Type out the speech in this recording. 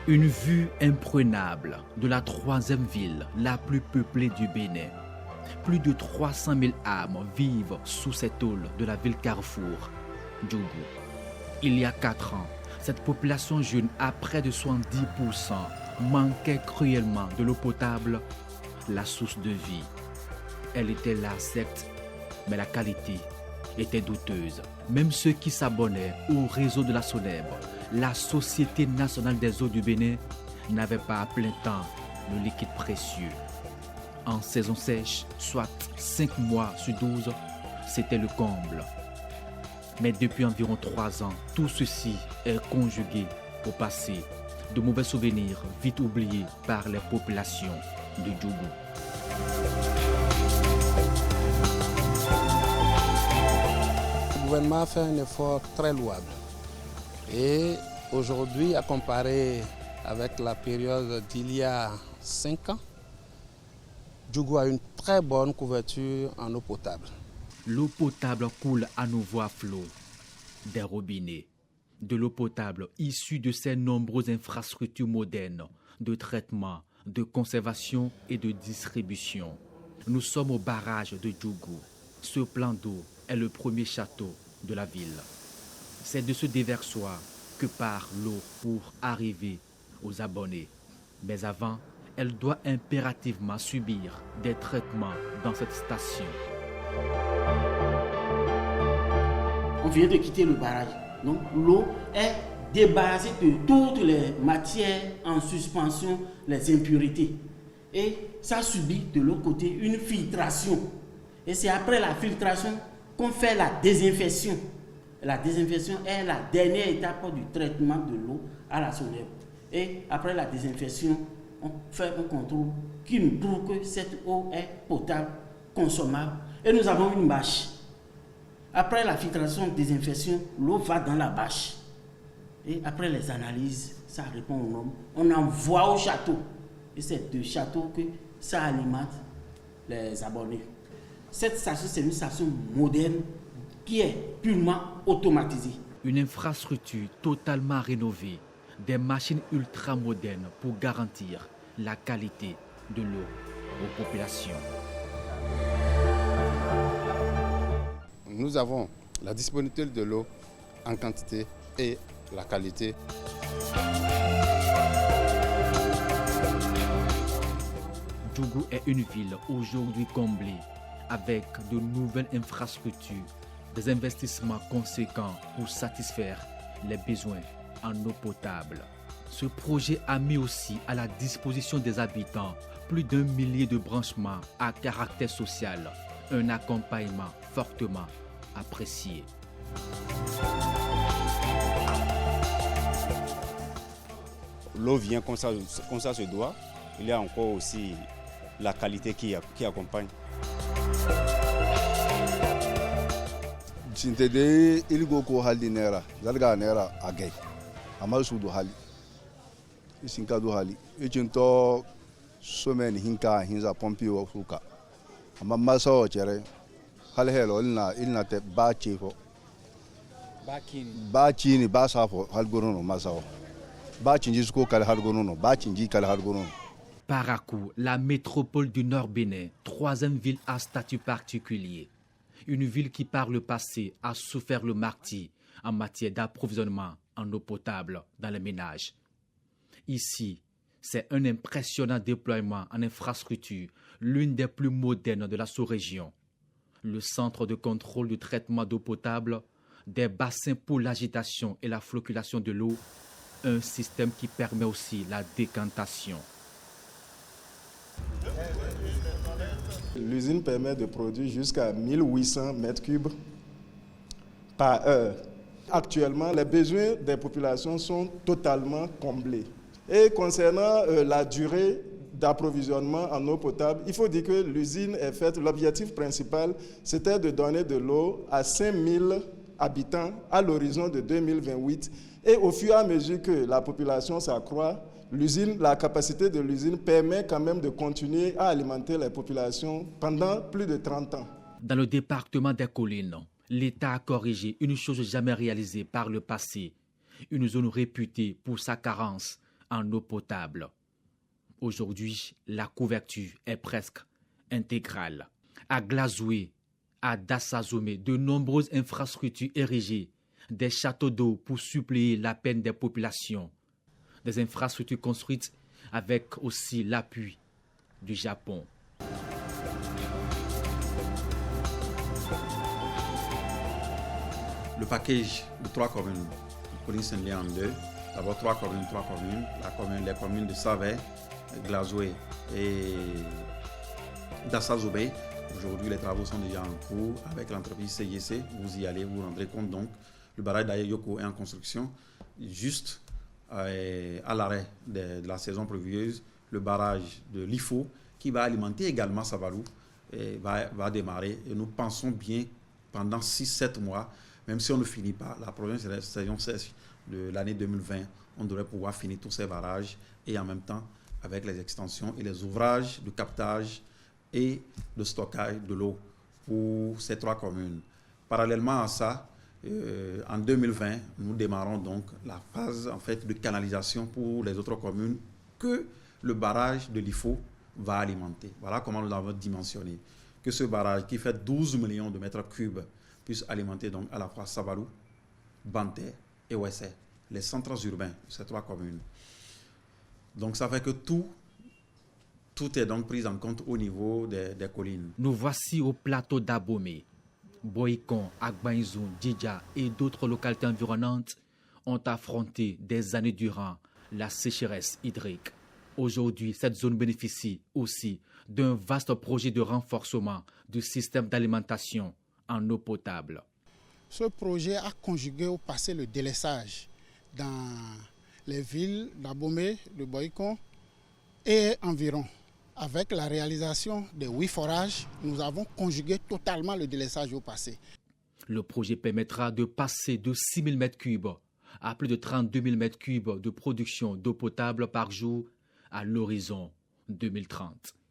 Une vue imprenable de la troisième ville la plus peuplée du Bénin. Plus de 300 000 âmes vivent sous cette tôle de la ville carrefour, Djougou. Il y a 4 ans, cette population jeune à près de 70% manquait cruellement de l'eau potable, la source de vie. Elle était là, certes, mais la qualité était douteuse. Même ceux qui s'abonnaient au réseau de la SONEB, la Société nationale des eaux du Bénin, n'avaient pas à plein temps le liquide précieux. En saison sèche, soit 5 mois sur 12, c'était le comble. Mais depuis environ 3 ans, tout ceci est conjugué au passé. De mauvais souvenirs vite oubliés par les populations de Djougou. Le gouvernement a fait un effort très louable. Et aujourd'hui, à comparer avec la période d'il y a 5 ans, Djougou a une très bonne couverture en eau potable. L'eau potable coule à nouveau à flot des robinets. De l'eau potable issue de ces nombreuses infrastructures modernes de traitement, de conservation et de distribution. Nous sommes au barrage de Djougou. Ce plan d'eau est le premier château de la ville. C'est de ce déversoir que part l'eau pour arriver aux abonnés. Mais avant, elle doit impérativement subir des traitements dans cette station. On vient de quitter le barrage. Donc l'eau est débarrassée de toutes les matières en suspension, les impuretés. Et ça subit de l'autre côté une filtration. Et c'est après la filtration qu'on fait la désinfection. La désinfection est la dernière étape du traitement de l'eau à la SONEB. Et après la désinfection, on fait un contrôle qui nous prouve que cette eau est potable, consommable. Et nous avons une bâche. Après la filtration, désinfection, l'eau va dans la bâche. Et après les analyses, ça répond aux normes. On envoie au château. Et c'est de château que ça alimente les abonnés. Cette station, c'est une station moderne qui est purement automatisée. Une infrastructure totalement rénovée, des machines ultra modernes pour garantir la qualité de l'eau aux populations. Nous avons la disponibilité de l'eau en quantité et la qualité. Djougou est une ville aujourd'hui comblée avec de nouvelles infrastructures, des investissements conséquents pour satisfaire les besoins en eau potable. Ce projet a mis aussi à la disposition des habitants plus d'1 millier de branchements à caractère social, un accompagnement fortement apprécié. L'eau vient comme ça se doit. Il y a encore aussi la qualité qui accompagne. Sintede ilgo ko hali nera zalga nera agay amal sudu hali isinka do hali ichinto somen hinka hinza pompi wa suka amma maso chere hal helo ilna te ba chifo ba chini ba safo hal gonono masawo ba chinji ko kal hal gonono ba chinji kal hal gonono. Parakou, la métropole du Nord Bénin, 3e ville à statut particulier. Une ville qui par le passé a souffert le martyre en matière d'approvisionnement en eau potable dans les ménages. Ici, c'est un impressionnant déploiement en infrastructure, l'une des plus modernes de la sous-région. Le centre de contrôle du traitement d'eau potable, des bassins pour l'agitation et la floculation de l'eau, un système qui permet aussi la décantation. L'usine permet de produire jusqu'à 1800 mètres cubes par heure. Actuellement, les besoins des populations sont totalement comblés. Et concernant la durée d'approvisionnement en eau potable, il faut dire que l'usine est faite, l'objectif principal, c'était de donner de l'eau à 5000 habitants à l'horizon de 2028. Et au fur et à mesure que la population s'accroît, la capacité de l'usine permet quand même de continuer à alimenter les populations pendant plus de 30 ans. Dans le département des Collines, l'État a corrigé une chose jamais réalisée par le passé. Une zone réputée pour sa carence en eau potable. Aujourd'hui, la couverture est presque intégrale. À Glazoué, à Dassazomé, de nombreuses infrastructures érigées, des châteaux d'eau pour suppléer la peine des populations, des infrastructures construites avec aussi l'appui du Japon. Le package de 3 communes, Colline scindé en deux. D'abord 3 communes, les communes de Savet, Glazoué et Dassazobé. Aujourd'hui, les travaux sont déjà en cours avec l'entreprise CGC. Vous y allez, vous vous rendrez compte donc. Le barrage d'Ayoko est en construction. Juste à l'arrêt de la saison pluvieuse, le barrage de l'IFO, qui va alimenter également Savalou, va démarrer. Et nous pensons bien, pendant 6-7 mois, même si on ne finit pas la prochaine saison sèche de l'année 2020, on devrait pouvoir finir tous ces barrages et en même temps, avec les extensions et les ouvrages de captage et de stockage de l'eau pour ces 3 communes. Parallèlement à ça, en 2020, nous démarrons donc la phase en fait, de canalisation pour les autres communes que le barrage de l'IFO va alimenter. Voilà comment nous l'avons dimensionné. Que ce barrage qui fait 12 millions de mètres cubes puisse alimenter donc à la fois Savalou, Banté et Ouessé, les centres urbains de ces 3 communes. Donc ça fait que tout est donc pris en compte au niveau des collines. Nous voici au plateau d'Abomey. Boycon, Agbaïzoun, Djidja et d'autres localités environnantes ont affronté des années durant la sécheresse hydrique. Aujourd'hui, cette zone bénéficie aussi d'un vaste projet de renforcement du système d'alimentation en eau potable. Ce projet a conjugué au passé le délaissage dans les villes d'Abomey, de Boycon et environ. Avec la réalisation des 8 forages, nous avons conjugué totalement le délaissage au passé. Le projet permettra de passer de 6 000 m3 à plus de 32 000 m3 de production d'eau potable par jour à l'horizon 2030.